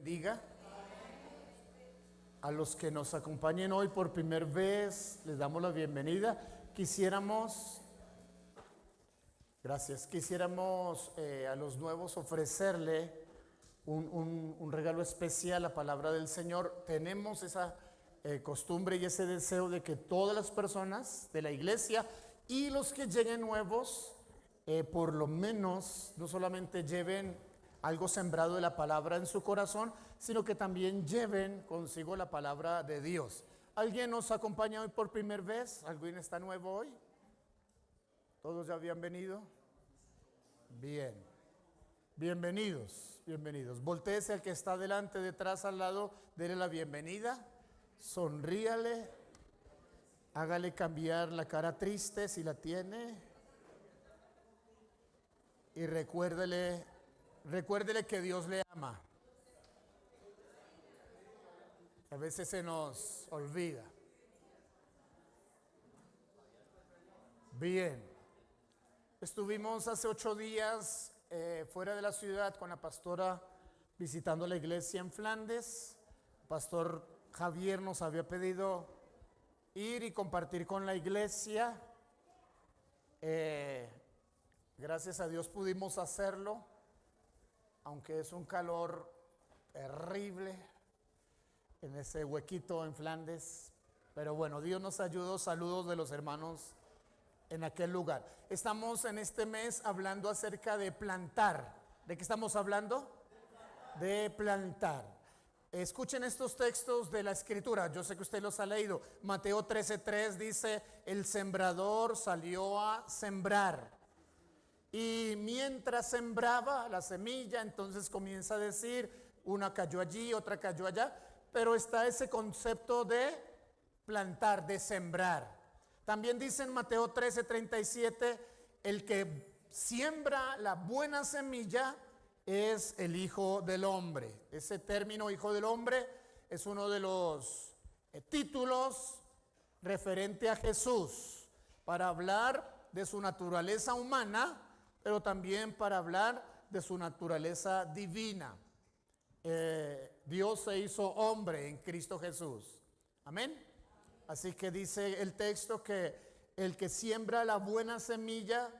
Diga a los que nos acompañen hoy por primera vez, les damos la bienvenida. Quisiéramos a los nuevos ofrecerle un regalo especial, la palabra del Señor. Tenemos esa costumbre y ese deseo de que todas las personas de la iglesia y los que lleguen nuevos, por lo menos no solamente lleven algo sembrado de la palabra en su corazón, sino que también lleven consigo la palabra de Dios. ¿Alguien nos acompaña hoy por primera vez? ¿Alguien está nuevo hoy? ¿Todos ya habían venido? Bien. Bienvenidos, bienvenidos. Voltéese al que está delante, detrás, al lado, dele la bienvenida, sonríale, hágale cambiar la cara triste si la tiene y recuérdele que Dios le ama. A veces se nos olvida. Bien. Estuvimos hace 8 días fuera de la ciudad con la pastora visitando la iglesia en Flandes. Pastor Javier nos había pedido ir y compartir con la iglesia. Gracias a Dios pudimos hacerlo, aunque es un calor terrible en ese huequito en Flandes. Pero bueno, Dios nos ayudó. Saludos de los hermanos en aquel lugar. Estamos en este mes hablando acerca de plantar. ¿De qué estamos hablando? De plantar. Escuchen estos textos de la Escritura. Yo sé que usted los ha leído. Mateo 13:3 dice: el sembrador salió a sembrar. Y mientras sembraba la semilla, entonces comienza a decir, una cayó allí, otra cayó allá, pero está ese concepto de plantar, de sembrar. También dice en Mateo 13:37, el que siembra la buena semilla es el Hijo del Hombre. Ese término Hijo del Hombre es uno de los títulos referente a Jesús para hablar de su naturaleza humana, pero también para hablar de su naturaleza divina. Dios se hizo hombre en Cristo Jesús. Amén. Así que dice el texto que el que siembra la buena semilla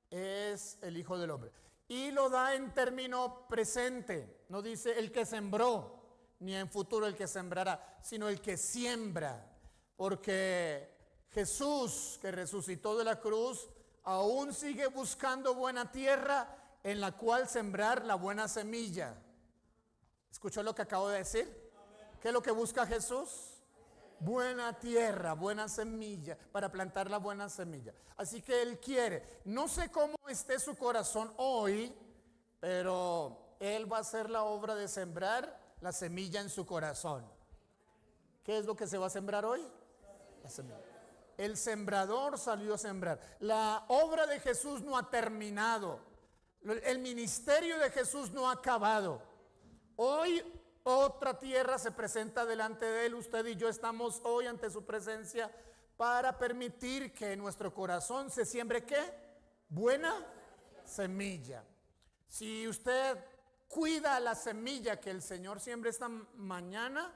es el Hijo del Hombre. Y lo da en término presente. No dice el que sembró, ni en futuro el que sembrará, sino el que siembra. Porque Jesús, que resucitó de la cruz, aún sigue buscando buena tierra en la cual sembrar la buena semilla. ¿Escuchó lo que acabo de decir? ¿Qué es lo que busca Jesús? Buena tierra, buena semilla, para plantar la buena semilla. Así que Él quiere, no sé cómo esté su corazón hoy, pero Él va a hacer la obra de sembrar la semilla en su corazón. ¿Qué es lo que se va a sembrar hoy? La semilla. El sembrador salió a sembrar. La obra de Jesús no ha terminado. El ministerio de Jesús no ha acabado. Hoy otra tierra se presenta delante de Él. Usted y yo estamos hoy ante su presencia para permitir que en nuestro corazón se siembre ¿qué? Buena semilla. Si usted cuida la semilla que el Señor siembra esta mañana,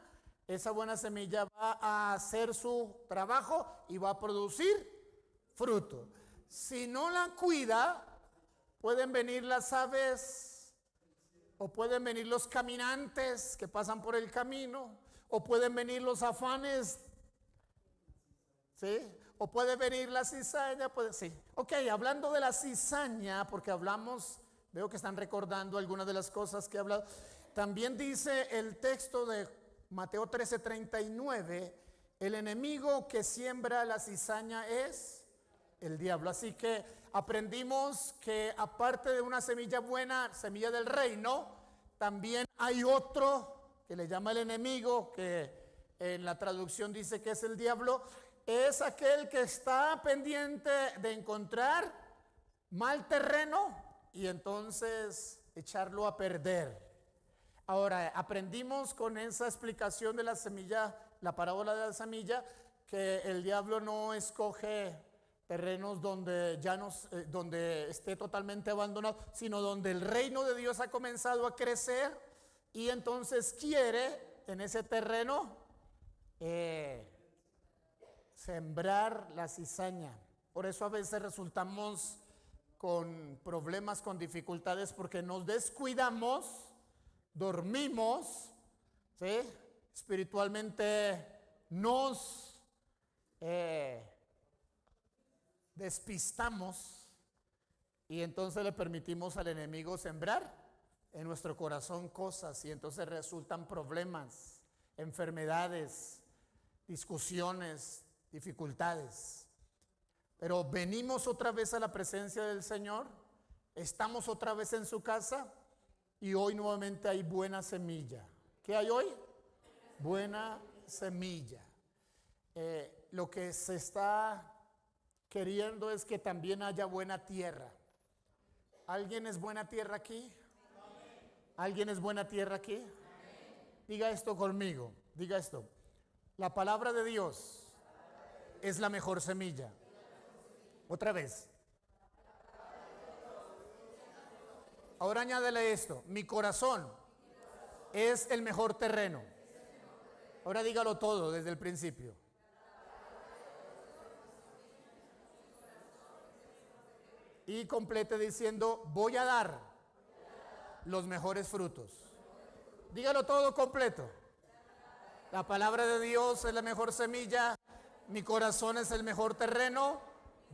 esa buena semilla va a hacer su trabajo y va a producir fruto. Si no la cuida, pueden venir las aves, o pueden venir los caminantes que pasan por el camino, o pueden venir los afanes, ¿sí? O puede venir la cizaña, sí. Ok, hablando de la cizaña, porque veo que están recordando algunas de las cosas que he hablado. También dice el texto de Mateo 13:39, el enemigo que siembra la cizaña es el diablo. Así que aprendimos que aparte de una semilla buena, semilla del reino, también hay otro que le llama el enemigo, que en la traducción dice que es el diablo. Es aquel que está pendiente de encontrar mal terreno y entonces echarlo a perder. Ahora, aprendimos con esa explicación de la semilla, la parábola de la semilla, que el diablo no escoge terrenos donde donde esté totalmente abandonado, sino donde el reino de Dios ha comenzado a crecer y entonces quiere en ese terreno sembrar la cizaña. Por eso a veces resultamos con problemas, con dificultades, porque nos descuidamos, dormimos, ¿sí? Espiritualmente nos despistamos y entonces le permitimos al enemigo sembrar en nuestro corazón cosas y entonces resultan problemas, enfermedades, discusiones, dificultades. Pero venimos otra vez a la presencia del Señor, estamos otra vez en su casa y hoy nuevamente hay buena semilla. ¿Qué hay hoy? Buena semilla. Lo que se está queriendo es que también haya buena tierra. ¿Alguien es buena tierra aquí? ¿Alguien es buena tierra aquí? Diga esto conmigo, diga esto. La palabra de Dios es la mejor semilla. Otra vez. Ahora añádele esto. Mi corazón es el mejor terreno. Ahora dígalo todo desde el principio. Y complete diciendo, voy a dar los mejores frutos. Dígalo todo completo. La palabra de Dios es la mejor semilla. Mi corazón es el mejor terreno.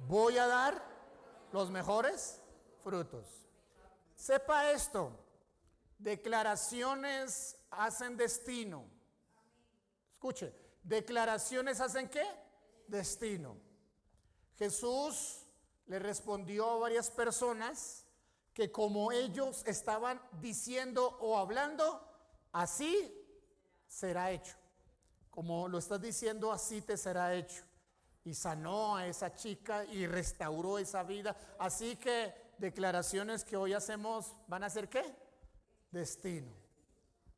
Voy a dar los mejores frutos. Sepa esto, declaraciones hacen destino. Escuche, declaraciones hacen ¿qué? Destino. Jesús le respondió a varias personas que como ellos estaban diciendo o hablando, así será hecho. Como lo estás diciendo, así te será hecho. Y sanó a esa chica y restauró esa vida. Así que declaraciones que hoy hacemos van a ser ¿qué? Destino.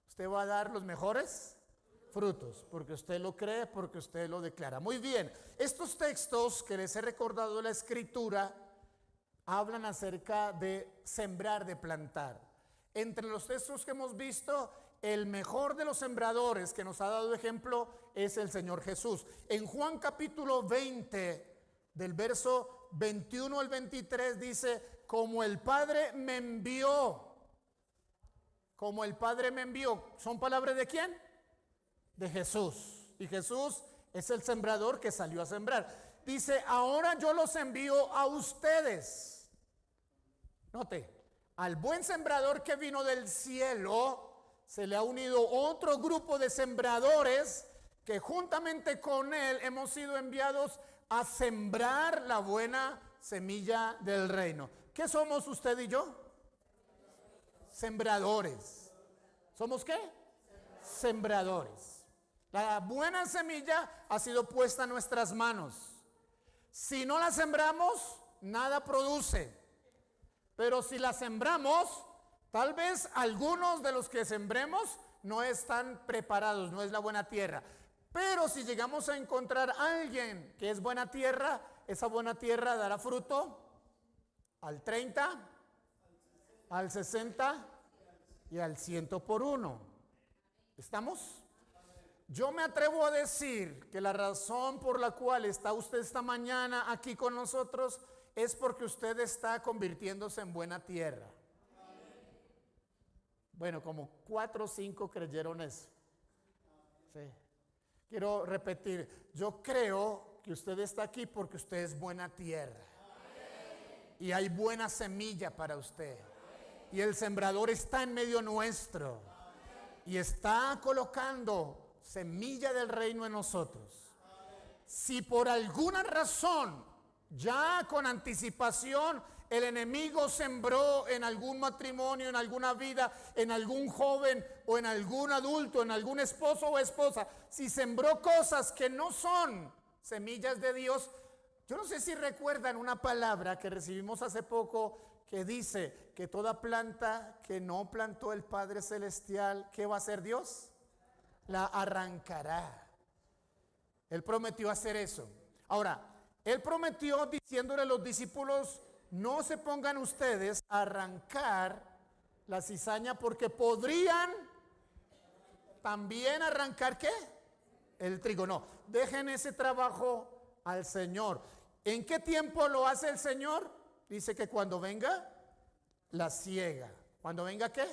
Usted va a dar los mejores frutos, porque usted lo cree, porque usted lo declara. Muy bien, estos textos que les he recordado de la Escritura hablan acerca de sembrar, de plantar. Entre los textos que hemos visto, el mejor de los sembradores que nos ha dado ejemplo es el Señor Jesús. En Juan capítulo 20, del verso 21 al 23 dice, como el Padre me envió. Como el Padre me envió. ¿Son palabras de quién? De Jesús. Y Jesús es el sembrador que salió a sembrar. Dice, ahora yo los envío a ustedes. Note, al buen sembrador que vino del cielo se le ha unido otro grupo de sembradores que juntamente con él hemos sido enviados a sembrar la buena semilla del reino. ¿Qué somos usted y yo? Sembradores. ¿Somos qué? Sembradores. La buena semilla ha sido puesta en nuestras manos. Si no la sembramos, nada produce. Pero si la sembramos, tal vez algunos de los que sembremos no están preparados, no es la buena tierra. Pero si llegamos a encontrar a alguien que es buena tierra, esa buena tierra dará fruto al 30, al 60 y al 100 por uno. ¿Estamos? Yo me atrevo a decir que la razón por la cual está usted esta mañana aquí con nosotros es porque usted está convirtiéndose en buena tierra. Bueno, como 4 o 5 creyeron eso. Sí. Quiero repetir, yo creo que usted está aquí porque usted es buena tierra. Y hay buena semilla para usted. Y el sembrador está en medio nuestro. Y está colocando semilla del reino en nosotros. Si por alguna razón, ya con anticipación, el enemigo sembró en algún matrimonio, en alguna vida, en algún joven o en algún adulto, en algún esposo o esposa, si sembró cosas que no son semillas de Dios, yo no sé si recuerdan una palabra que recibimos hace poco que dice que toda planta que no plantó el Padre Celestial, ¿qué va a hacer Dios? La arrancará. Él prometió hacer eso. Ahora, Él prometió diciéndole a los discípulos, no se pongan ustedes a arrancar la cizaña porque podrían también arrancar ¿qué? El trigo. No, dejen ese trabajo al Señor. ¿En qué tiempo lo hace el Señor? Dice que cuando venga la siega. ¿Cuando venga qué?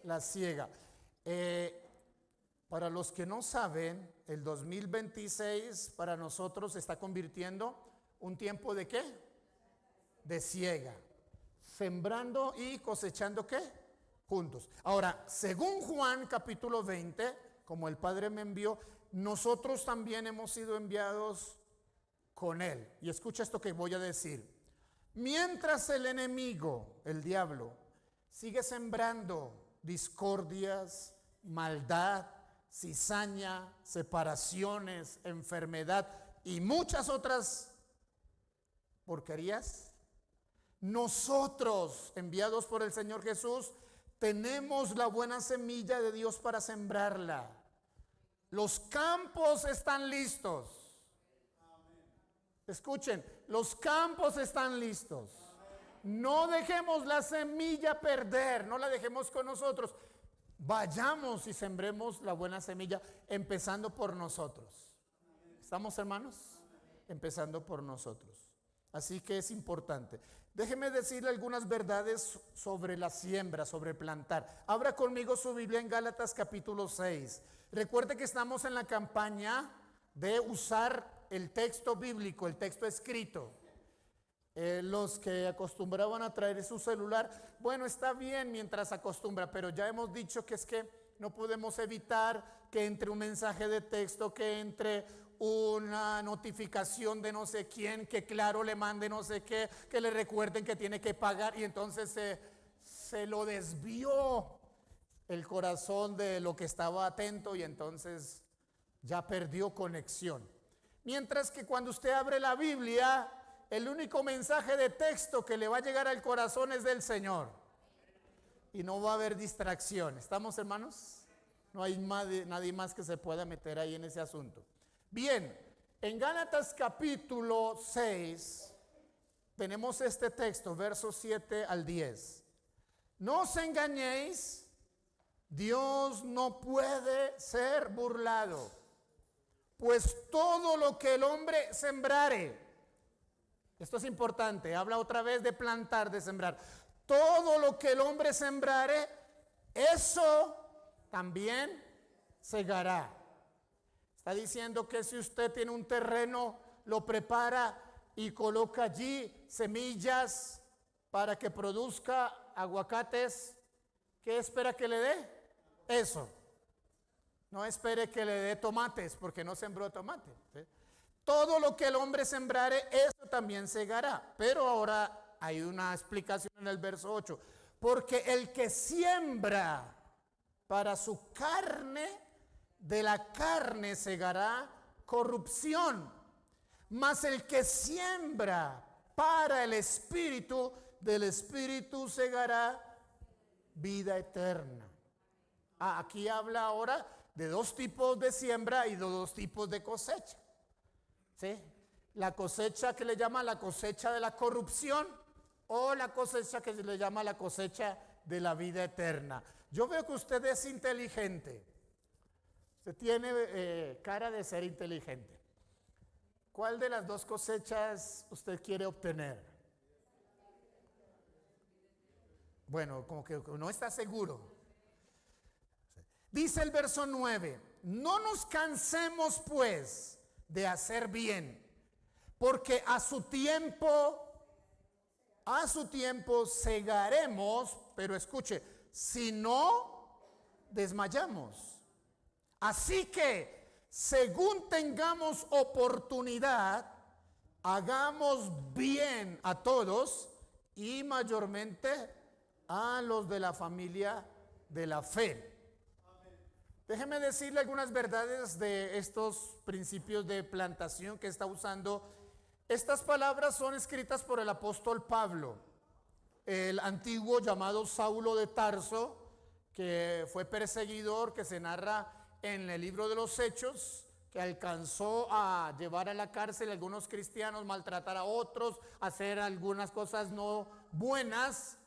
La siega. Para los que no saben, el 2026 para nosotros se está convirtiendo un tiempo de ¿qué? De siega. Sembrando y cosechando ¿qué? Juntos. Ahora, según Juan capítulo 20, como el Padre me envió, nosotros también hemos sido enviados con Él. Y escucha esto que voy a decir. Mientras el enemigo, el diablo, sigue sembrando discordias, maldad, cizaña, separaciones, enfermedad y muchas otras porquerías, nosotros, enviados por el Señor Jesús, tenemos la buena semilla de Dios para sembrarla. Los campos están listos. Escuchen, los campos están listos. No dejemos la semilla perder, no la dejemos con nosotros. Vayamos y sembremos la buena semilla, empezando por nosotros. ¿Estamos, hermanos? Empezando por nosotros. Así que es importante. Déjeme decirle algunas verdades sobre la siembra, sobre plantar. Abra conmigo su Biblia en Gálatas capítulo 6. Recuerde que estamos en la campaña de usar el texto bíblico, el texto escrito. Los que acostumbraban a traer su celular, bueno, está bien mientras acostumbra, pero ya hemos dicho que es que no podemos evitar que entre un mensaje de texto, que entre una notificación de no sé quién, que Claro le mande no sé qué, que le recuerden que tiene que pagar, y entonces se lo desvió el corazón de lo que estaba atento y entonces ya perdió conexión. Mientras que cuando usted abre la Biblia, el único mensaje de texto que le va a llegar al corazón es del Señor. Y no va a haber distracción. ¿Estamos, hermanos? No hay nadie más que se pueda meter ahí en ese asunto. Bien, en Gálatas capítulo 6 tenemos este texto, versos 7 al 10. No os engañéis, Dios no puede ser burlado, pues todo lo que el hombre sembrare, esto es importante, habla otra vez de plantar, de sembrar. Todo lo que el hombre sembrare, eso también segará. Está diciendo que si usted tiene un terreno, lo prepara y coloca allí semillas para que produzca aguacates, ¿qué espera que le dé? Eso. No espere que le dé tomates, porque no sembró tomate, ¿sí? Todo lo que el hombre sembrare, eso también segará. Pero ahora hay una explicación en el verso 8. Porque el que siembra para su carne, de la carne segará corrupción. Mas el que siembra para el espíritu, del espíritu segará vida eterna. Aquí habla ahora de dos tipos de siembra y de dos tipos de cosecha. ¿Sí? La cosecha que le llama la cosecha de la corrupción, o la cosecha que se le llama la cosecha de la vida eterna. Yo veo que usted es inteligente. Usted tiene cara de ser inteligente. ¿Cuál de las dos cosechas usted quiere obtener? Bueno, como que no está seguro. Dice el verso 9: no nos cansemos pues de hacer bien, porque a su tiempo segaremos, pero escuche, si no desmayamos. Así que, según tengamos oportunidad, hagamos bien a todos y mayormente a los de la familia de la fe. Déjeme decirle algunas verdades de estos principios de plantación que está usando. Estas palabras son escritas por el apóstol Pablo, el antiguo llamado Saulo de Tarso, que fue perseguidor, que se narra en el libro de los Hechos, que alcanzó a llevar a la cárcel a algunos cristianos, maltratar a otros, hacer algunas cosas no buenas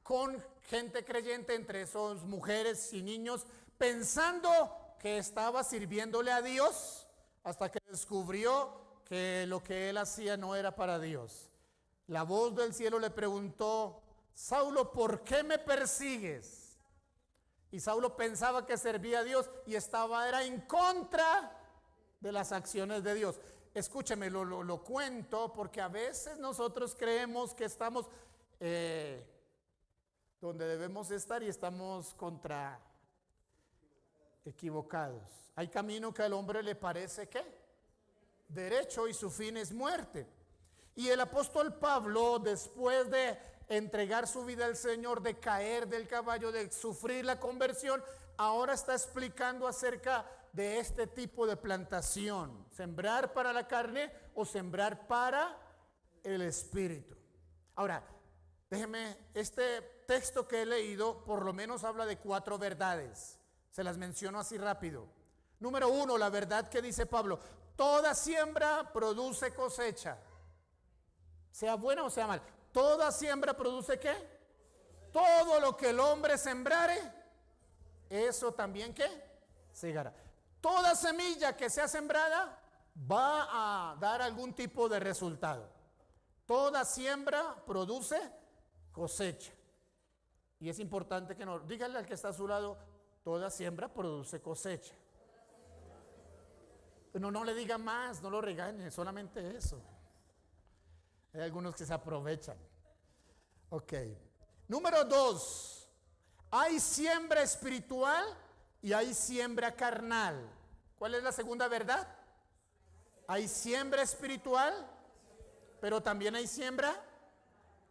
con gente creyente, entre esos mujeres y niños, pensando que estaba sirviéndole a Dios hasta que descubrió que lo que él hacía no era para Dios. La voz del cielo le preguntó: Saulo, ¿por qué me persigues? Y Saulo pensaba que servía a Dios y era en contra de las acciones de Dios. Escúcheme, lo cuento porque a veces nosotros creemos que estamos donde debemos estar y estamos equivocados. Hay camino que al hombre le parece ¿qué? Derecho, y su fin es muerte. Y el apóstol Pablo, después de entregar su vida al Señor, de caer del caballo, de sufrir la conversión, ahora está explicando acerca de este tipo de plantación: sembrar para la carne o sembrar para el espíritu. Ahora, déjeme, este texto que he leído por lo menos habla de 4 verdades. Se las menciono así rápido. Número 1, la verdad que dice Pablo: toda siembra produce cosecha, sea buena o sea mal. Toda siembra produce ¿qué? Todo lo que el hombre sembrare, eso también ¿qué? Segará. Toda semilla que sea sembrada va a dar algún tipo de resultado. Toda siembra produce cosecha. Y es importante que no, dígale al que está a su lado: toda siembra produce cosecha. No le diga más, no lo regañe, solamente eso. Hay algunos que se aprovechan. Ok. Número 2. Hay siembra espiritual y hay siembra carnal. ¿Cuál es la segunda verdad? Hay siembra espiritual, pero también hay siembra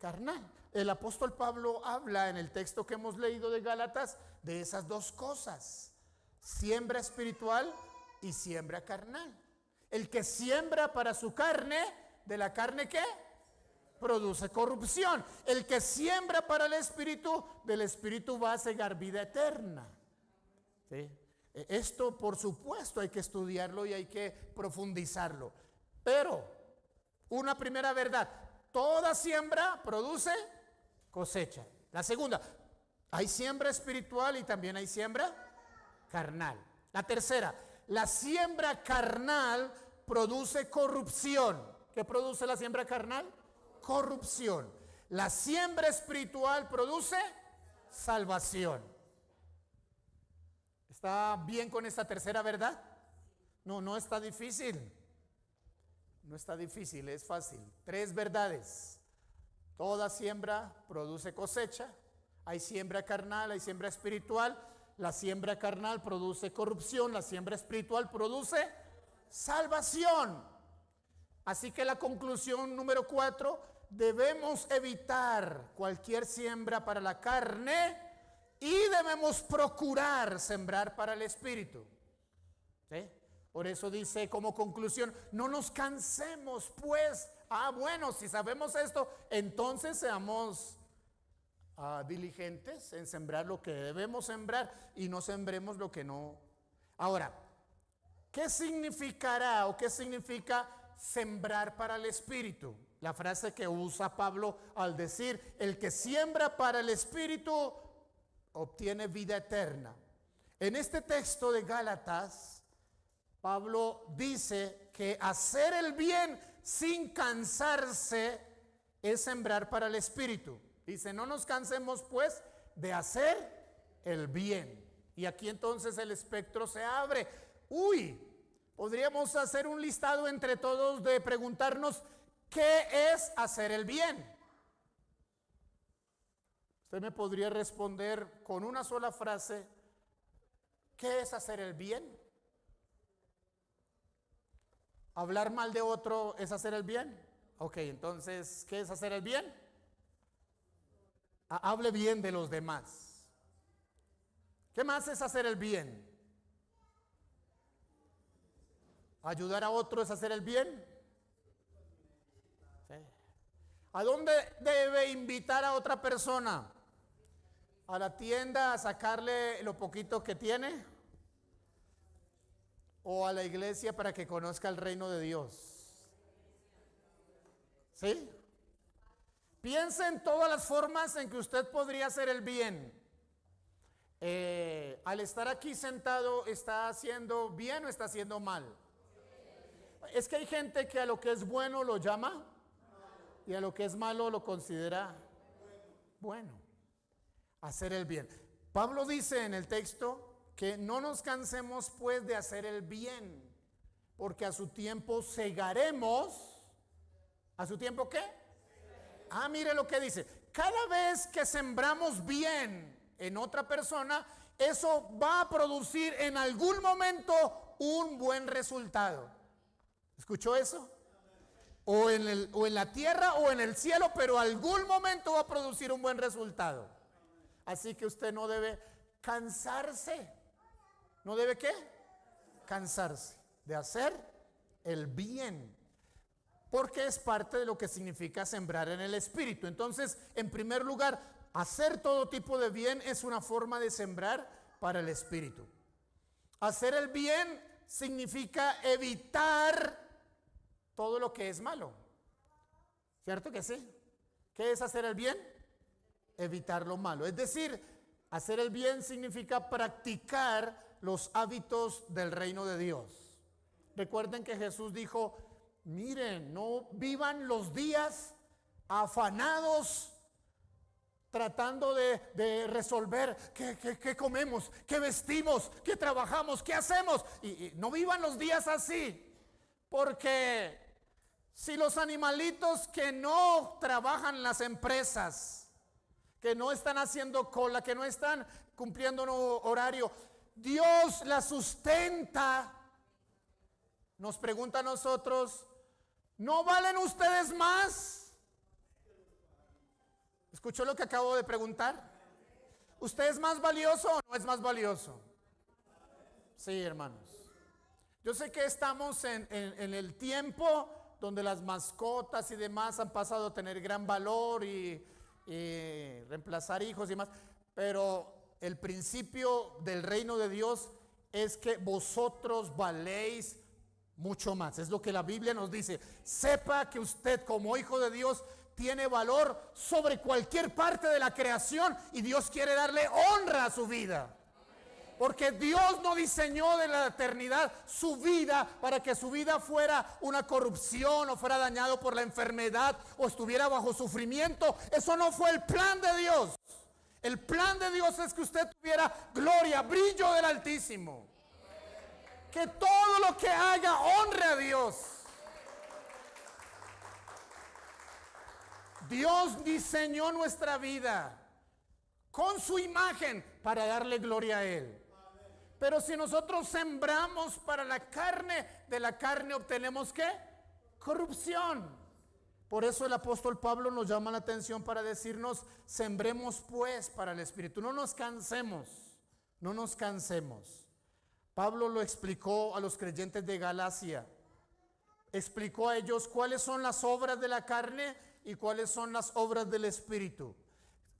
carnal. El apóstol Pablo habla en el texto que hemos leído de Gálatas de esas dos cosas: siembra espiritual y siembra carnal. El que siembra para su carne, ¿de la carne qué? Produce corrupción. El que siembra para el espíritu, del espíritu va a segar vida eterna. ¿Sí? Esto, por supuesto, hay que estudiarlo y hay que profundizarlo. Pero, una primera verdad: toda siembra produce cosecha. La segunda: hay siembra espiritual y también hay siembra carnal. La tercera: la siembra carnal produce corrupción. ¿Qué produce la siembra carnal? Corrupción. La siembra espiritual produce salvación. ¿Está bien con esta tercera verdad? No está difícil. No está difícil, es fácil. 3 verdades. Toda siembra produce cosecha. Hay siembra carnal, hay siembra espiritual. La siembra carnal produce corrupción, la siembra espiritual produce salvación. Así que la conclusión número 4: debemos evitar cualquier siembra para la carne y debemos procurar sembrar para el espíritu. ¿Sí? Por eso dice como conclusión: no nos cansemos pues. Bueno, si sabemos esto, entonces seamos diligentes en sembrar lo que debemos sembrar y no sembremos lo que no. Ahora, ¿qué significará o qué significa sembrar para el espíritu? La frase que usa Pablo al decir: el que siembra para el espíritu obtiene vida eterna. En este texto de Gálatas, Pablo dice que hacer el bien sin cansarse es sembrar para el espíritu. Dice: no nos cansemos pues de hacer el bien. Y aquí entonces el espectro se abre. Podríamos hacer un listado entre todos de preguntarnos: ¿qué es hacer el bien? Usted me podría responder con una sola frase: ¿qué es hacer el bien? ¿Hablar mal de otro es hacer el bien? Ok, entonces, ¿qué es hacer el bien? Hable bien de los demás. ¿Qué más es hacer el bien? ¿Ayudar a otro es hacer el bien? ¿Sí? ¿A dónde debe invitar a otra persona? ¿A la tienda a sacarle lo poquito que tiene? ¿O a la iglesia para que conozca el reino de Dios? ¿Sí? Piense en todas las formas en que usted podría hacer el bien. al estar aquí sentado, ¿está haciendo bien o está haciendo mal? Es que hay gente que a lo que es bueno lo llama y a lo que es malo lo considera bueno. Hacer el bien. Pablo dice en el texto que no nos cansemos pues de hacer el bien, porque a su tiempo segaremos. ¿A su tiempo qué? Mire lo que dice. Cada vez que sembramos bien en otra persona, eso va a producir en algún momento un buen resultado. ¿Escuchó eso? O en la tierra o en el cielo, pero algún momento va a producir un buen resultado. Así que usted no debe cansarse. ¿No debe qué? Cansarse de hacer el bien, porque es parte de lo que significa sembrar en el Espíritu. Entonces, en primer lugar, hacer todo tipo de bien es una forma de sembrar para el Espíritu. Hacer el bien significa evitar todo lo que es malo. ¿Cierto que sí? ¿Qué es hacer el bien? Evitar lo malo. Es decir, hacer el bien significa practicar los hábitos del reino de Dios. Recuerden que Jesús dijo: miren, no vivan los días afanados tratando de resolver qué comemos, qué vestimos, qué trabajamos, qué hacemos. Y no vivan los días así, porque si los animalitos que no trabajan en las empresas, que no están haciendo cola, que no están cumpliendo un horario, Dios la sustenta, nos pregunta a nosotros: ¿no valen ustedes más? ¿Escuchó lo que acabo de preguntar? ¿Usted es más valioso o no es más valioso? Sí, hermanos. Yo sé que estamos en el tiempo donde las mascotas y demás han pasado a tener gran valor y reemplazar hijos y demás, pero el principio del reino de Dios es que vosotros valéis mucho más. Es lo que la Biblia nos dice. Sepa que usted, como hijo de Dios, tiene valor sobre cualquier parte de la creación, y Dios quiere darle honra a su vida. Porque Dios no diseñó de la eternidad su vida para que su vida fuera una corrupción o fuera dañado por la enfermedad o estuviera bajo sufrimiento. Eso no fue el plan de Dios. El plan de Dios es que usted tuviera gloria, brillo del Altísimo. Que todo lo que haga honre a Dios. Dios diseñó nuestra vida con su imagen para darle gloria a Él. Pero si nosotros sembramos para la carne, de la carne obtenemos ¿qué? Corrupción. Por eso el apóstol Pablo nos llama la atención para decirnos: sembremos pues para el Espíritu. No nos cansemos, no nos cansemos. Pablo lo explicó a los creyentes de Galacia. Explicó a ellos cuáles son las obras de la carne y cuáles son las obras del Espíritu.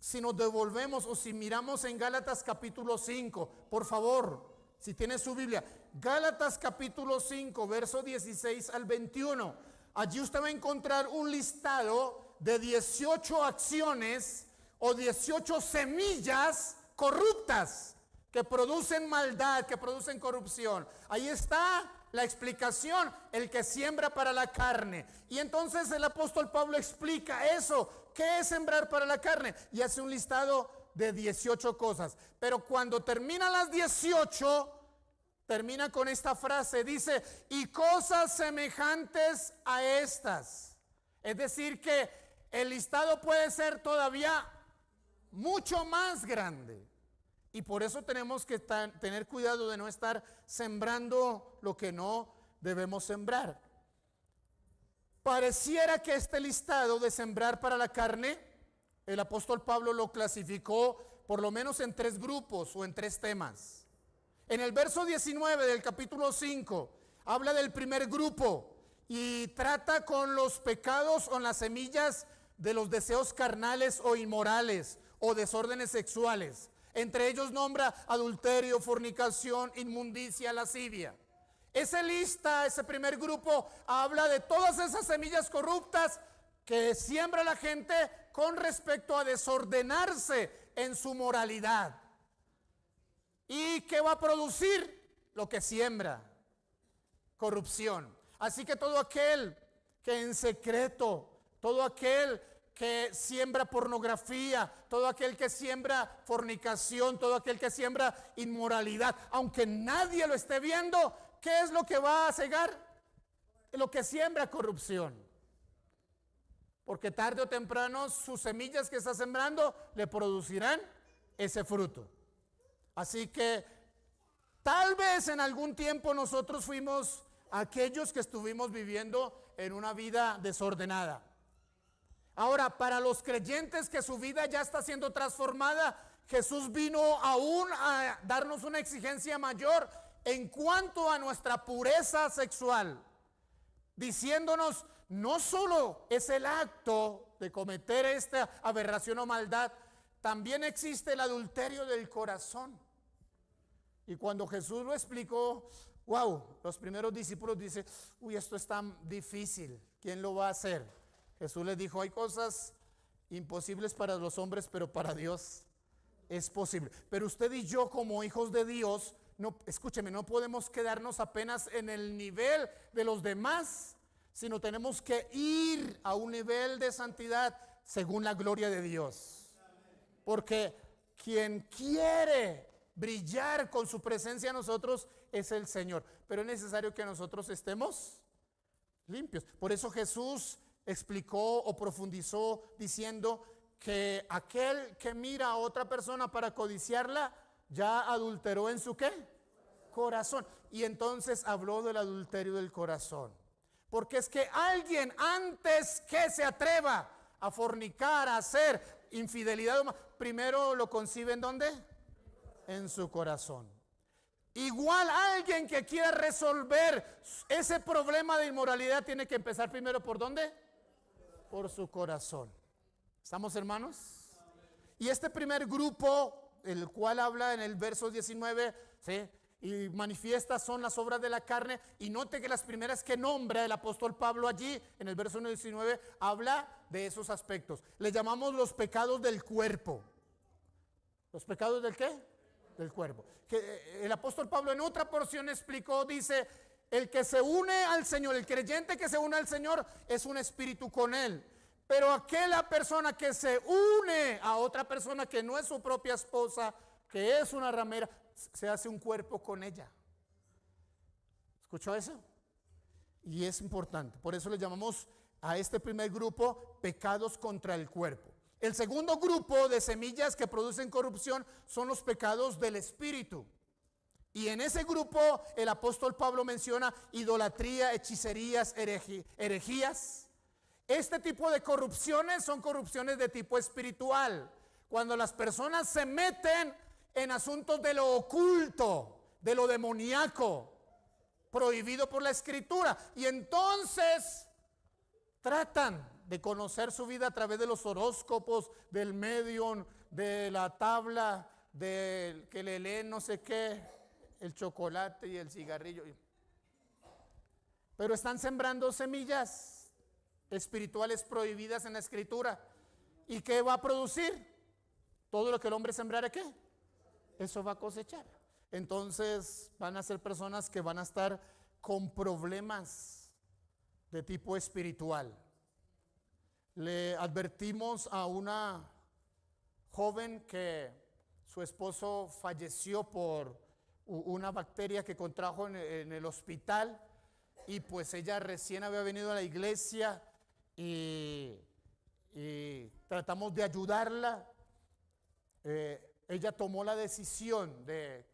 Si nos devolvemos o si miramos en Gálatas capítulo 5, por favor, si tiene su Biblia, Gálatas capítulo 5, verso 16 al 21. Allí usted va a encontrar un listado de 18 acciones o 18 semillas corruptas que producen maldad, que producen corrupción. Ahí está la explicación: el que siembra para la carne. Y entonces el apóstol Pablo explica eso. ¿Qué es sembrar para la carne? Y hace un listado de 18 cosas. Pero cuando termina las 18, termina con esta frase. Dice: y cosas semejantes a estas. Es decir, que el listado puede ser todavía mucho más grande. Y por eso tenemos que tener cuidado de no estar sembrando lo que no debemos sembrar. Pareciera que este listado de sembrar para la carne, el apóstol Pablo lo clasificó por lo menos en 3 grupos o en 3 temas. En el verso 19 del capítulo 5 habla del primer grupo y trata con los pecados o las semillas de los deseos carnales o inmorales o desórdenes sexuales. Entre ellos nombra adulterio, fornicación, inmundicia, lascivia. Ese primer grupo habla de todas esas semillas corruptas que siembra la gente con respecto a desordenarse en su moralidad. ¿Y qué va a producir? Lo que siembra, corrupción. Así que todo aquel que en secreto, todo aquel que siembra pornografía, todo aquel que siembra fornicación, todo aquel que siembra inmoralidad, aunque nadie lo esté viendo, ¿qué es lo que va a cegar? Lo que siembra, corrupción. Porque tarde o temprano sus semillas que está sembrando le producirán ese fruto. Así que tal vez en algún tiempo nosotros fuimos aquellos que estuvimos viviendo en una vida desordenada. Ahora, para los creyentes que su vida ya está siendo transformada, Jesús vino aún a darnos una exigencia mayor en cuanto a nuestra pureza sexual, diciéndonos, no solo es el acto de cometer esta aberración o maldad, también existe el adulterio del corazón. Y cuando Jesús lo explicó, wow, los primeros discípulos dicen, uy, esto es tan difícil, ¿quién lo va a hacer? Jesús les dijo, hay cosas imposibles para los hombres, pero para Dios es posible. Pero usted y yo como hijos de Dios, no, escúcheme, no podemos quedarnos apenas en el nivel de los demás, sino tenemos que ir a un nivel de santidad según la gloria de Dios. Porque quien quiere brillar con su presencia en nosotros es el Señor. Pero es necesario que nosotros estemos limpios. Por eso Jesús explicó o profundizó diciendo que aquel que mira a otra persona para codiciarla ya adulteró en su ¿qué? Corazón. Y entonces habló del adulterio del corazón. Porque es que alguien antes que se atreva a fornicar, a hacer infidelidad, primero lo concibe ¿en dónde? En su corazón. Igual alguien que quiera resolver ese problema de inmoralidad tiene que empezar primero ¿por dónde? Por su corazón. ¿Estamos, hermanos? Y este primer grupo, el cual habla en el verso 19, ¿sí? Y manifiesta son las obras de la carne. Y note que las primeras que nombra el apóstol Pablo allí, en el verso 19, habla de esos aspectos. Le llamamos los pecados del cuerpo. ¿Los pecados del qué? Del cuerpo. Que el apóstol Pablo en otra porción explicó, dice, el que se une al Señor, el creyente que se une al Señor es un espíritu con Él. Pero aquella persona que se une a otra persona que no es su propia esposa, que es una ramera, se hace un cuerpo con ella. ¿Escuchó eso? Y es importante. Por eso le llamamos a este primer grupo pecados contra el cuerpo. El segundo grupo de semillas que producen corrupción son los pecados del espíritu. Y en ese grupo el apóstol Pablo menciona idolatría, hechicerías, herejías. Este tipo de corrupciones son corrupciones de tipo espiritual. Cuando las personas se meten en asuntos de lo oculto, de lo demoníaco, prohibido por la escritura. Y entonces tratan de conocer su vida a través de los horóscopos, del medium, de la tabla, del que le leen no sé qué, el chocolate y el cigarrillo. Pero están sembrando semillas espirituales prohibidas en la escritura. ¿Y qué va a producir? Todo lo que el hombre sembrare, ¿qué? Eso va a cosechar. Entonces van a ser personas que van a estar con problemas de tipo espiritual. Le advertimos a una joven que su esposo falleció por una bacteria que contrajo en el hospital, y pues ella recién había venido a la iglesia y tratamos de ayudarla. Ella tomó la decisión de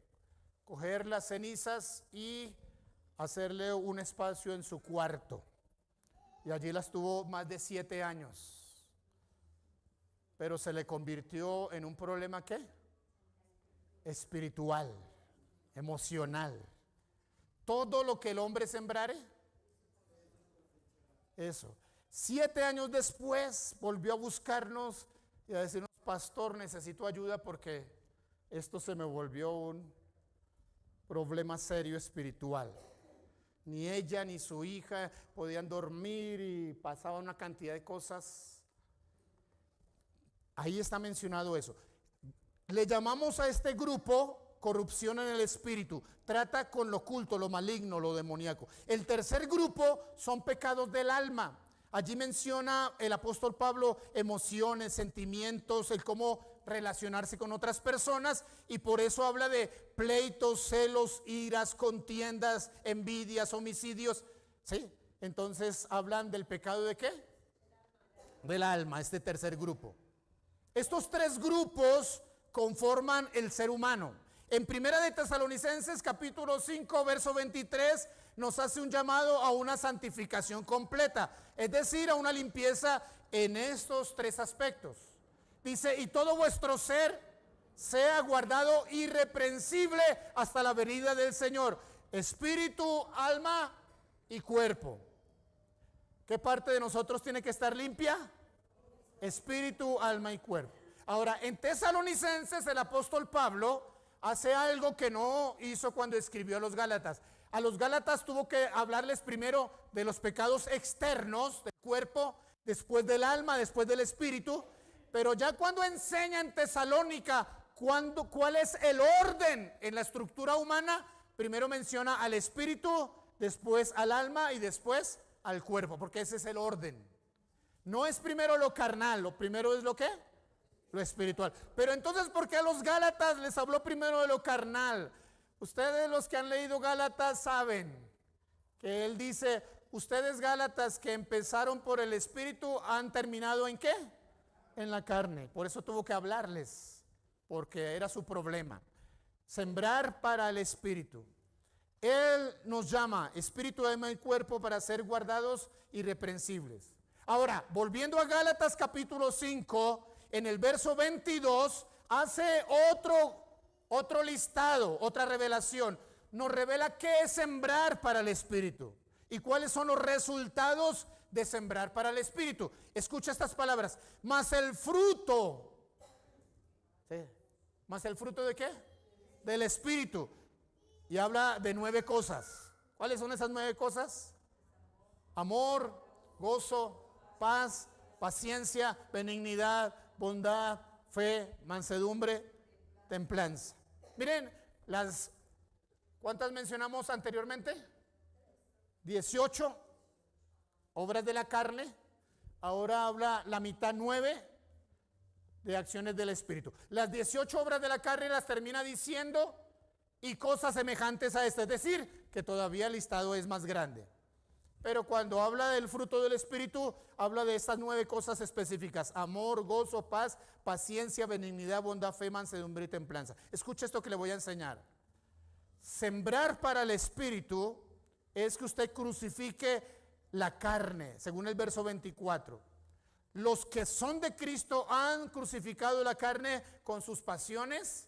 coger las cenizas y hacerle un espacio en su cuarto, y allí las tuvo más de 7 años, pero se le convirtió en un problema ¿qué? Espiritual, emocional. Todo lo que el hombre sembrare, eso. 7 años después volvió a buscarnos y a decirnos, pastor, necesito ayuda porque esto se me volvió un problema serio espiritual. Ni ella ni su hija podían dormir y pasaba una cantidad de cosas. Ahí está mencionado eso. Le llamamos a este grupo corrupción en el espíritu, trata con lo oculto, lo maligno, lo demoníaco. El tercer grupo son pecados del alma. Allí menciona el apóstol Pablo emociones, sentimientos, el cómo relacionarse con otras personas, y por eso habla de pleitos, celos, iras, contiendas, envidias, homicidios. ¿Sí? Entonces hablan del pecado ¿de qué? Del alma, este tercer grupo. Estos tres grupos conforman el ser humano. En Primera de Tesalonicenses capítulo 5 verso 23 nos hace un llamado a una santificación completa, es decir, a una limpieza en estos tres aspectos. Dice, y todo vuestro ser sea guardado irreprensible hasta la venida del Señor, espíritu, alma y cuerpo. ¿Qué parte de nosotros tiene que estar limpia? Espíritu, alma y cuerpo. Ahora, en Tesalonicenses el apóstol Pablo hace algo que no hizo cuando escribió a los Gálatas. A los Gálatas tuvo que hablarles primero de los pecados externos del cuerpo, después del alma, después del espíritu. Pero ya cuando enseña en Tesalónica cuál es el orden en la estructura humana, primero menciona al espíritu, después al alma y después al cuerpo, porque ese es el orden. No es primero lo carnal, lo primero es lo ¿qué? Lo espiritual. Pero entonces, ¿por qué a los Gálatas les habló primero de lo carnal? Ustedes los que han leído Gálatas saben que él dice, ustedes Gálatas que empezaron por el espíritu han terminado ¿en qué? En la carne. Por eso tuvo que hablarles, porque era su problema. Sembrar para el espíritu. Él nos llama espíritu, alma y cuerpo para ser guardados irreprensibles. Ahora, volviendo a Gálatas capítulo 5, en el verso 22, hace otro listado, otra revelación. Nos revela qué es sembrar para el espíritu y cuáles son los resultados de sembrar para el espíritu. Escucha estas palabras. Mas el fruto, ¿sí? ¿Mas el fruto de qué? Del espíritu. Y habla de 9 cosas. ¿Cuáles son esas 9 cosas? Amor, gozo, paz, paciencia, benignidad, bondad, fe, mansedumbre, templanza. Miren, ¿cuántas mencionamos anteriormente? 18 obras de la carne. Ahora habla la mitad 9 de acciones del espíritu. Las 18 obras de la carne las termina diciendo y cosas semejantes a esta, es decir, que todavía el listado es más grande. Pero cuando habla del fruto del espíritu, habla de estas 9 cosas específicas: amor, gozo, paz, paciencia, benignidad, bondad, fe, mansedumbre y templanza. Escuche esto que le voy a enseñar. Sembrar para el espíritu es que usted crucifique la carne, según el verso 24. Los que son de Cristo han crucificado la carne con sus pasiones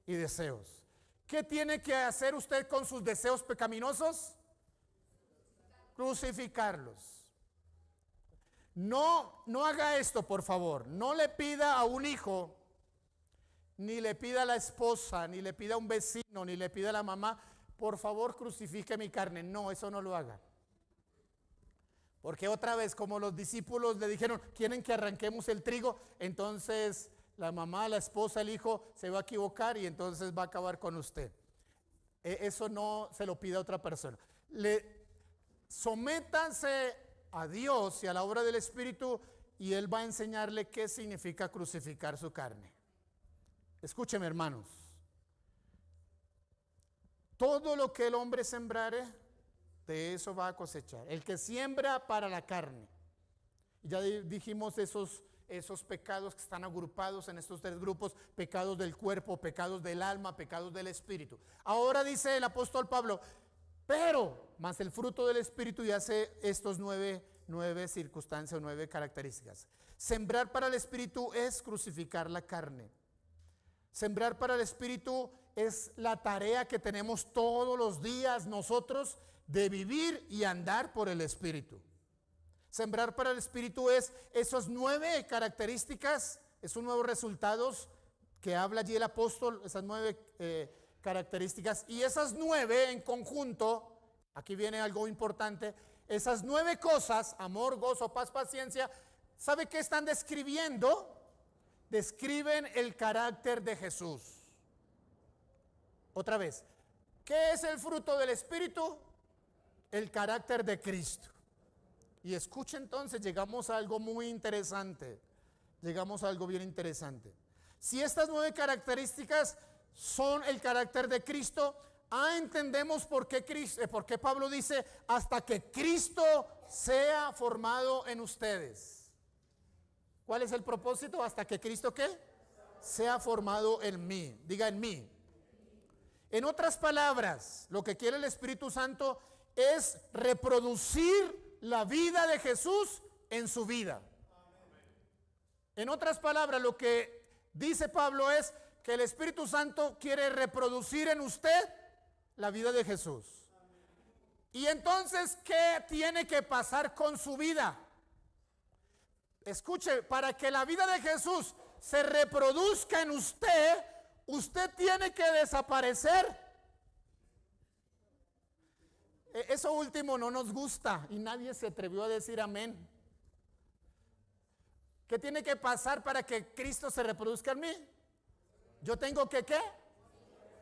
y deseos. ¿Qué tiene que hacer usted con sus deseos pecaminosos? Crucificarlos. No haga esto, por favor. No le pida a un hijo, ni le pida a la esposa, ni le pida a un vecino, ni le pida a la mamá, por favor crucifique mi carne. No, eso no lo haga. Porque otra vez, como los discípulos le dijeron, ¿quieren que arranquemos el trigo? Entonces la mamá, la esposa, el hijo se va a equivocar y entonces va a acabar con usted. Eso no se lo pida a otra persona. Sométanse a Dios y a la obra del Espíritu y Él va a enseñarle qué significa crucificar su carne. Escúcheme, hermanos. Todo lo que el hombre sembrare, de eso va a cosechar. El que siembra para la carne. Ya dijimos esos pecados que están agrupados en estos 3 grupos: pecados del cuerpo, pecados del alma, pecados del espíritu. Ahora dice el apóstol Pablo, pero más el fruto del espíritu, y hace estos 9 circunstancias, 9 características. Sembrar para el espíritu es crucificar la carne. Sembrar para el espíritu es la tarea que tenemos todos los días nosotros de vivir y andar por el espíritu. Sembrar para el espíritu es esas 9 características, esos nuevos resultados que habla allí el apóstol, esas 9 características, y esas 9 en conjunto, aquí viene algo importante, esas 9 cosas, amor, gozo, paz, paciencia, ¿sabe qué están describiendo? Describen el carácter de Jesús. Otra vez, ¿qué es el fruto del Espíritu? El carácter de Cristo. Y escuche entonces, llegamos a algo muy interesante. Llegamos a algo bien interesante. Si estas 9 características son el carácter de Cristo, entendemos por qué Pablo dice, hasta que Cristo sea formado en ustedes. ¿Cuál es el propósito? Hasta que Cristo, ¿qué? Sea formado en mí. Diga, en mí. En otras palabras, lo que quiere el Espíritu Santo es reproducir la vida de Jesús en su vida. En otras palabras, lo que dice Pablo es que el Espíritu Santo quiere reproducir en usted la vida de Jesús. Y entonces, ¿qué tiene que pasar con su vida? Escuche, para que la vida de Jesús se reproduzca en usted, usted tiene que desaparecer. Eso último no nos gusta y nadie se atrevió a decir amén. ¿Qué tiene que pasar para que Cristo se reproduzca en mí? Yo tengo que, ¿qué?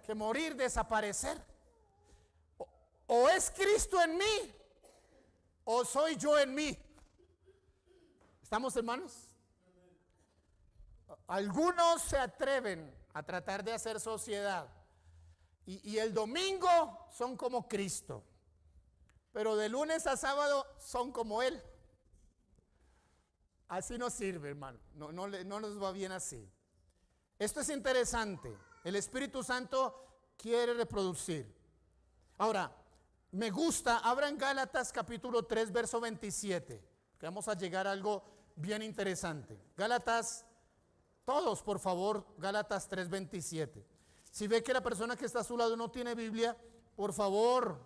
Que morir, desaparecer. O es Cristo en mí, o soy yo en mí. ¿Estamos, hermanos? Algunos se atreven a tratar de hacer sociedad y el domingo son como Cristo, pero de lunes a sábado son como Él. Así no sirve, hermano. No nos va bien así. Esto es interesante. El Espíritu Santo quiere reproducir. Ahora, me gusta, abran Gálatas capítulo 3, verso 27, que vamos a llegar a algo bien interesante. Gálatas, todos por favor, Gálatas 3, 27. Si ve que la persona que está a su lado no tiene Biblia, por favor,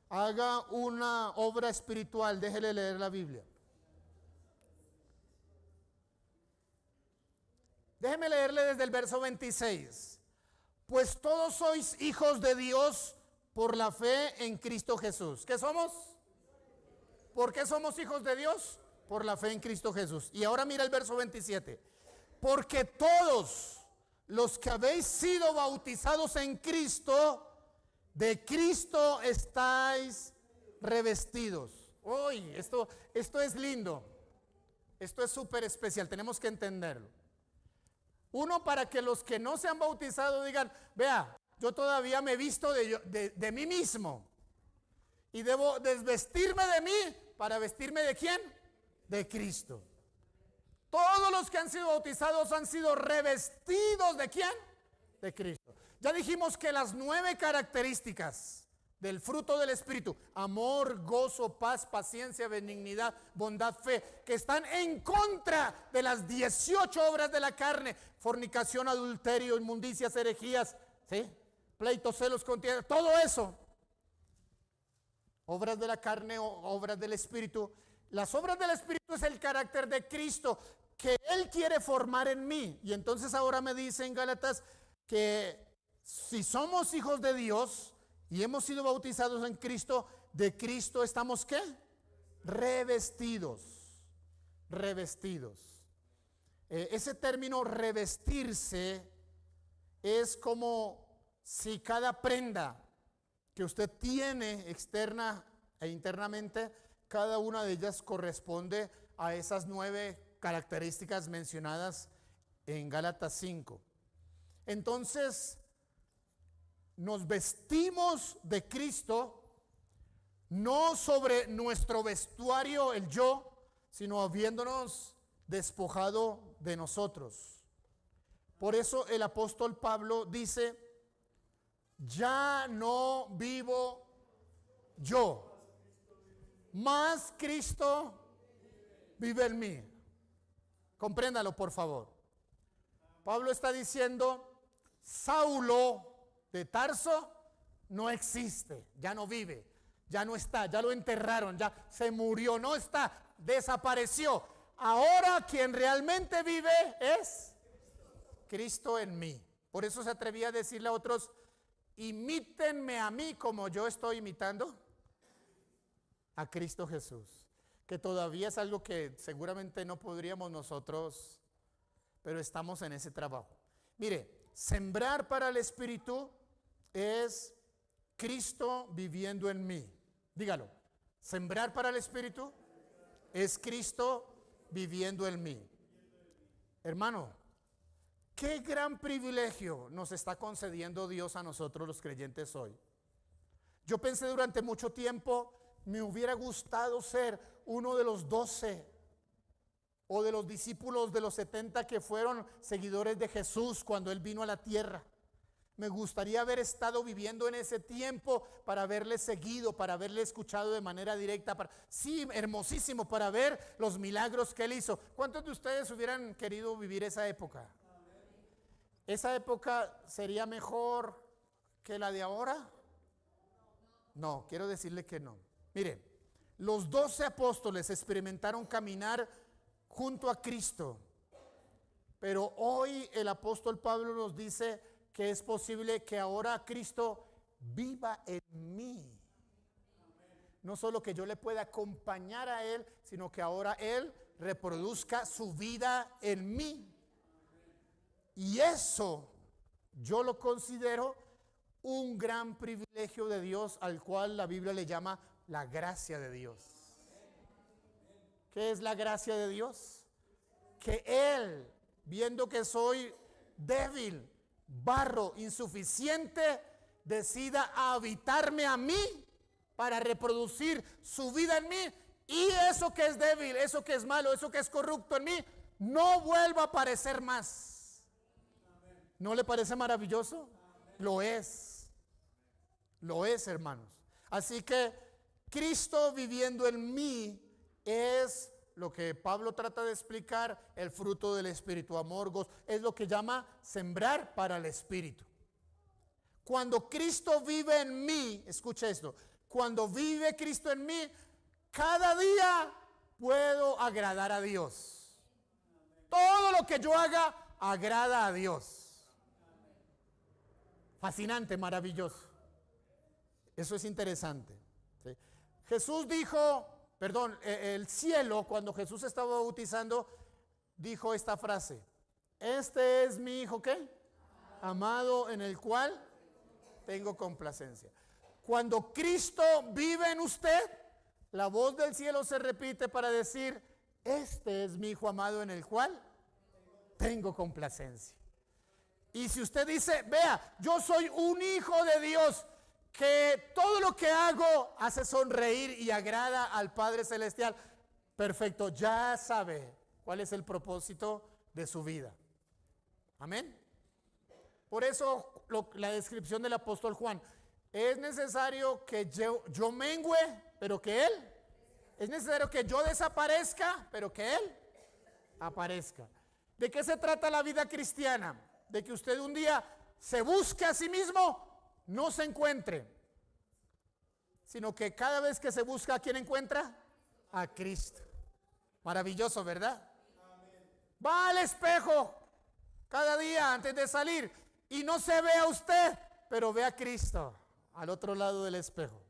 haga una obra espiritual, déjele leer la Biblia. Déjeme leerle desde el verso 26. Pues todos sois hijos de Dios por la fe en Cristo Jesús. ¿Qué somos? ¿Por qué somos hijos de Dios? Por la fe en Cristo Jesús. Y ahora mira el verso 27. Porque todos los que habéis sido bautizados en Cristo, de Cristo estáis revestidos. Uy, esto es lindo. Esto es súper especial, tenemos que entenderlo. Uno, para que los que no se han bautizado digan, vea, yo todavía me visto de mí mismo. Y debo desvestirme de mí para vestirme ¿de quién? De Cristo. Todos los que han sido bautizados han sido revestidos ¿de quién? De Cristo. Ya dijimos que las 9 características del fruto del Espíritu, amor, gozo, paz, paciencia, benignidad, bondad, fe, que están en contra de las 18 obras de la carne: fornicación, adulterio, inmundicias, herejías, ¿sí? Pleitos, celos, contiendas, todo eso. Obras de la carne o obras del Espíritu. Las obras del Espíritu es el carácter de Cristo que Él quiere formar en mí. Y entonces ahora me dice en Gálatas que si somos hijos de Dios y hemos sido bautizados en Cristo, de Cristo estamos ¿qué? Revestidos. Revestidos. Ese término revestirse es como si cada prenda que usted tiene externa e internamente, cada una de ellas corresponde a esas 9 características mencionadas en Gálatas 5. Entonces, nos vestimos de Cristo, no sobre nuestro vestuario, el yo, sino habiéndonos despojado de nosotros. Por eso el apóstol Pablo dice, ya no vivo yo, mas Cristo vive en mí. Compréndalo, por favor. Pablo está diciendo, Saulo de Tarso no existe, ya no vive, ya no está, ya lo enterraron, ya se murió, no está, desapareció. Ahora quien realmente vive es Cristo en mí. Por eso se atrevía a decirle a otros, imítenme a mí como yo estoy imitando a Cristo Jesús. Que todavía es algo que seguramente no podríamos nosotros, pero estamos en ese trabajo. Mire, sembrar para el Espíritu es Cristo viviendo en mí. Dígalo. Sembrar para el Espíritu es Cristo viviendo en mí. Hermano, qué gran privilegio nos está concediendo Dios a nosotros los creyentes hoy. Yo pensé durante mucho tiempo, me hubiera gustado ser uno de los 12 o de los discípulos de los 70 que fueron seguidores de Jesús cuando Él vino a la tierra. Me gustaría haber estado viviendo en ese tiempo para haberle seguido, para haberle escuchado de manera directa. Sí, hermosísimo, para ver los milagros que Él hizo. ¿Cuántos de ustedes hubieran querido vivir esa época? ¿Esa época sería mejor que la de ahora? No, quiero decirle que no. Mire, los 12 apóstoles experimentaron caminar junto a Cristo. Pero hoy el apóstol Pablo nos dice que es posible que ahora Cristo viva en mí. No solo que yo le pueda acompañar a Él, sino que ahora Él reproduzca su vida en mí. Y eso yo lo considero un gran privilegio de Dios, al cual la Biblia le llama la gracia de Dios. ¿Qué es la gracia de Dios? Que Él, viendo que soy débil, barro, insuficiente, decida habitarme a mí para reproducir su vida en mí, y eso que es débil, eso que es malo, eso que es corrupto en mí, no vuelva a aparecer más. ¿No le parece maravilloso? Lo es, hermanos. Así que Cristo viviendo en mí es lo que Pablo trata de explicar, el fruto del Espíritu, amor, gozo, es lo que llama sembrar para el Espíritu. Cuando Cristo vive en mí, escucha esto, cuando vive Cristo en mí, cada día puedo agradar a Dios. Todo lo que yo haga agrada a Dios. Fascinante, maravilloso. Eso es interesante. ¿Sí? Jesús dijo, el cielo, cuando Jesús estaba bautizando, dijo esta frase: este es mi hijo, ¿qué? Amado, en el cual tengo complacencia. Cuando Cristo vive en usted, la voz del cielo se repite para decir: este es mi hijo amado en el cual tengo complacencia. Y si usted dice: vea, yo soy un hijo de Dios, que todo lo que hago hace sonreír y agrada al Padre Celestial, perfecto, ya sabe cuál es el propósito de su vida. Amén. Por eso la descripción del apóstol Juan: es necesario que yo mengüe, pero que Él, es necesario que yo desaparezca, pero que Él aparezca. ¿De qué se trata la vida cristiana? De que usted un día se busque a sí mismo, no se encuentre, sino que cada vez que se busca, ¿a quién encuentra? A Cristo. Maravilloso, ¿verdad? Va al espejo cada día antes de salir y no se ve a usted, pero ve a Cristo al otro lado del espejo.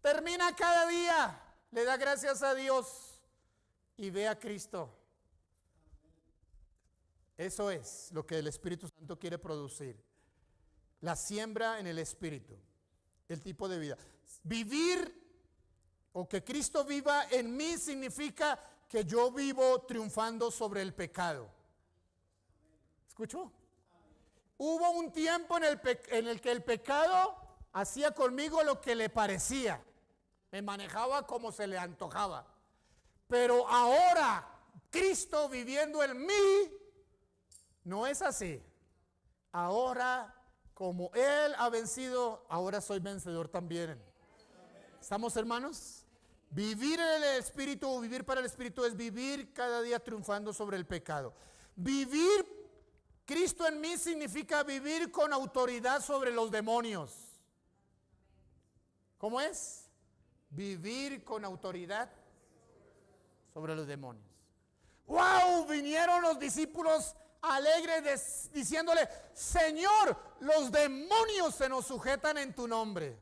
Termina cada día, le da gracias a Dios y ve a Cristo. Eso es lo que el Espíritu Santo quiere producir. La siembra en el Espíritu, el tipo de vida. Vivir o que Cristo viva en mí significa que yo vivo triunfando sobre el pecado. ¿Escuchó? Hubo un tiempo en el que el pecado hacía conmigo lo que le parecía. Me manejaba como se le antojaba. Pero ahora, Cristo viviendo en mí, no es así. Ahora, como Él ha vencido, ahora soy vencedor también. ¿Estamos, hermanos? Vivir en el Espíritu, vivir para el Espíritu, es vivir cada día triunfando sobre el pecado. Vivir Cristo en mí significa vivir con autoridad sobre los demonios. ¿Cómo es? Vivir con autoridad sobre los demonios. ¡Wow! Vinieron los discípulos alegres diciéndole: Señor, los demonios se nos sujetan en tu nombre.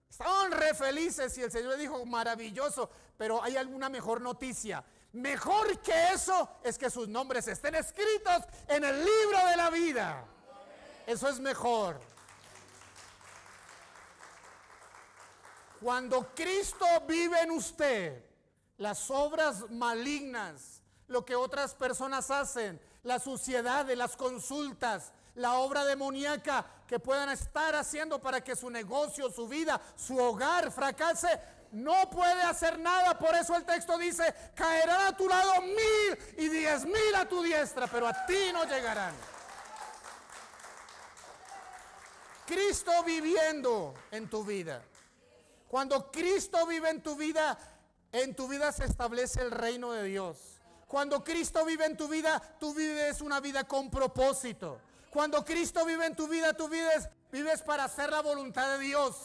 Estaban re felices y el Señor le dijo: maravilloso, pero hay alguna mejor noticia. Mejor que eso es que sus nombres estén escritos en el libro de la vida. Eso es mejor. Cuando Cristo vive en usted, las obras malignas, lo que otras personas hacen, la suciedad de las consultas, la obra demoníaca que puedan estar haciendo para que su negocio, su vida, su hogar fracase, no puede hacer nada. Por eso el texto dice: caerán a tu lado 1000 y 10,000 a tu diestra, pero a ti no llegarán. Cristo viviendo en tu vida. Cuando Cristo vive en tu vida se establece el reino de Dios. Cuando Cristo vive en tu vida, tú vives una vida con propósito. Cuando Cristo vive en tu vida, tú vives para hacer la voluntad de Dios.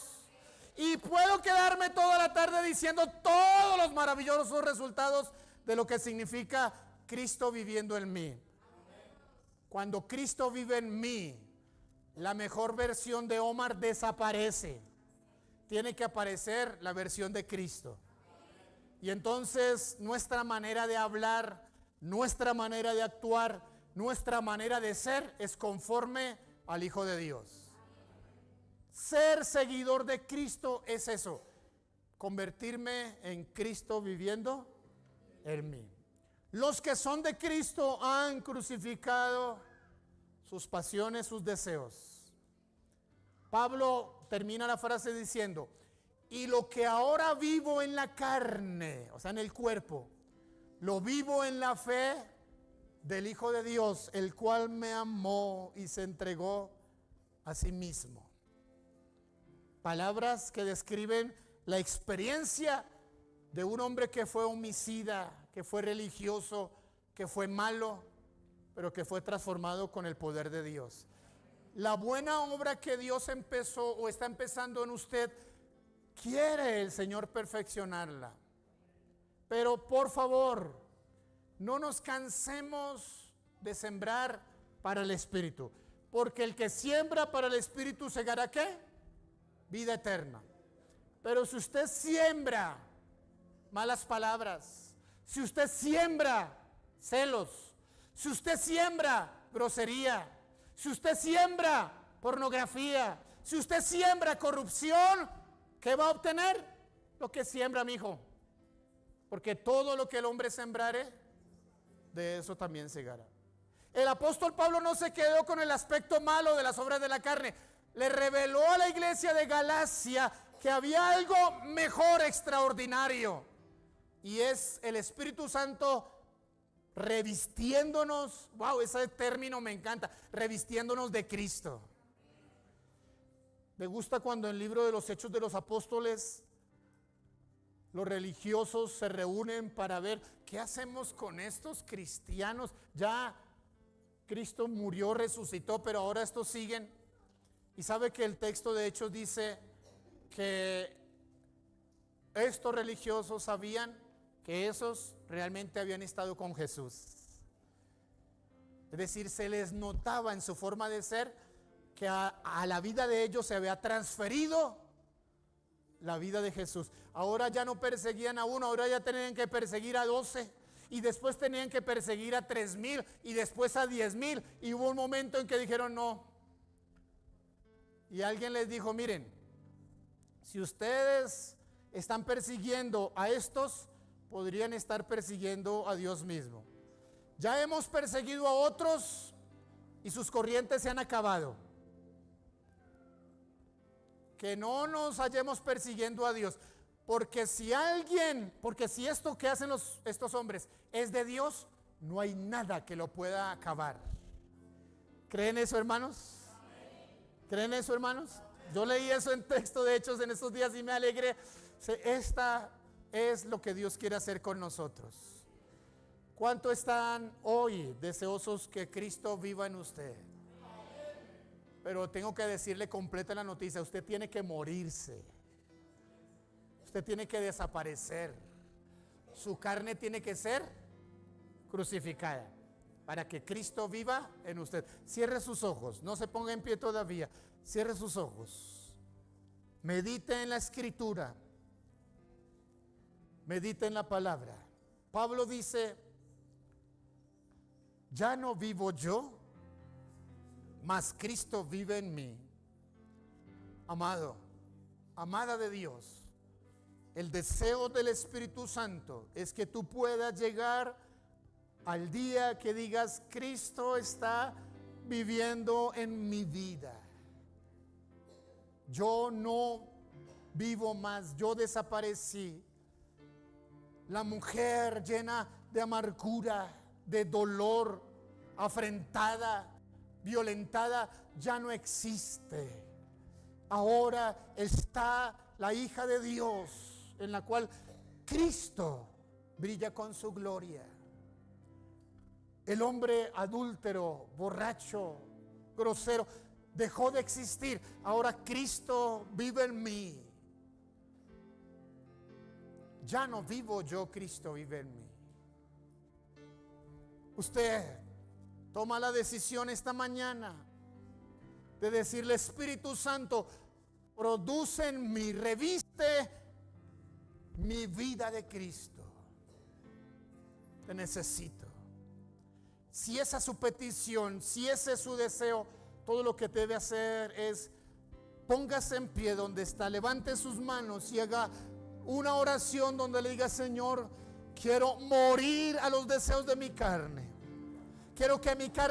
Y puedo quedarme toda la tarde diciendo todos los maravillosos resultados de lo que significa Cristo viviendo en mí. Cuando Cristo vive en mí, la mejor versión de Omar desaparece. Tiene que aparecer la versión de Cristo. Y entonces nuestra manera de hablar, nuestra manera de actuar, nuestra manera de ser es conforme al Hijo de Dios. Ser seguidor de Cristo es eso: convertirme en Cristo viviendo en mí. Los que son de Cristo han crucificado sus pasiones, sus deseos. Pablo termina la frase diciendo: y lo que ahora vivo en la carne, o sea, en el cuerpo, lo vivo en la fe del Hijo de Dios, el cual me amó y se entregó a sí mismo. Palabras que describen la experiencia de un hombre que fue homicida, que fue religioso, que fue malo, pero que fue transformado con el poder de Dios. La buena obra que Dios empezó o está empezando en usted, quiere el Señor perfeccionarla. Pero por favor, no nos cansemos de sembrar para el Espíritu, porque el que siembra para el Espíritu segará ¿qué? Vida eterna. Pero si usted siembra malas palabras, si usted siembra celos, si usted siembra grosería, si usted siembra pornografía, si usted siembra corrupción, ¿qué va a obtener? Lo que siembra, mi hijo. Porque todo lo que el hombre sembrare, de eso también segará. El apóstol Pablo no se quedó con el aspecto malo de las obras de la carne. Le reveló a la iglesia de Galacia que había algo mejor, extraordinario. Y es el Espíritu Santo revistiéndonos, wow, ese término me encanta, revistiéndonos de Cristo. Me gusta cuando en el libro de los Hechos de los Apóstoles los religiosos se reúnen para ver qué hacemos con estos cristianos. Ya Cristo murió, resucitó, pero ahora estos siguen. Y sabe que el texto de Hechos dice que estos religiosos sabían que esos realmente habían estado con Jesús. Es decir, se les notaba en su forma de ser que a la vida de ellos se había transferido la vida de Jesús. Ahora ya no perseguían a uno, ahora ya tenían que perseguir a 12 y después tenían que perseguir a 3,000 y después a 10,000, y hubo un momento en que dijeron no. Y alguien les dijo: miren, si ustedes están persiguiendo a estos, podrían estar persiguiendo a Dios mismo. Ya hemos perseguido a otros y sus corrientes se han acabado. Que no nos hallemos persiguiendo a Dios, porque si esto que hacen estos hombres es de Dios, no hay nada que lo pueda acabar. ¿Creen eso, hermanos? ¿Creen eso, hermanos? Yo leí eso en texto de Hechos en estos días y me alegré. Esta es lo que Dios quiere hacer con nosotros. ¿Cuánto están hoy deseosos que Cristo viva en usted? Pero tengo que decirle completa la noticia: usted tiene que morirse. Usted tiene que desaparecer. Su carne tiene que ser crucificada para que Cristo viva en usted. Cierre sus ojos, no se ponga en pie todavía. Cierre sus ojos. Medite en la Escritura. Medite en la palabra. Pablo dice: ya no vivo yo, mas Cristo vive en mí. Amado, amada de Dios, el deseo del Espíritu Santo es que tú puedas llegar al día que digas: Cristo está viviendo en mi vida. Yo no vivo más, yo desaparecí. La mujer llena de amargura, de dolor, afrentada, violentada, ya no existe. Ahora está la hija de Dios, en la cual Cristo brilla con su gloria. El hombre adúltero, borracho, grosero, dejó de existir. Ahora Cristo vive en mí. Ya no vivo yo, Cristo vive en mí. Usted toma la decisión esta mañana de decirle: Espíritu Santo, produce en mí, reviste mi vida de Cristo. Te necesito. Si esa es su petición, si ese es su deseo, todo lo que debe hacer es póngase en pie donde está, levante sus manos y haga una oración donde le diga: Señor, quiero morir a los deseos de mi carne. Quiero que mi carne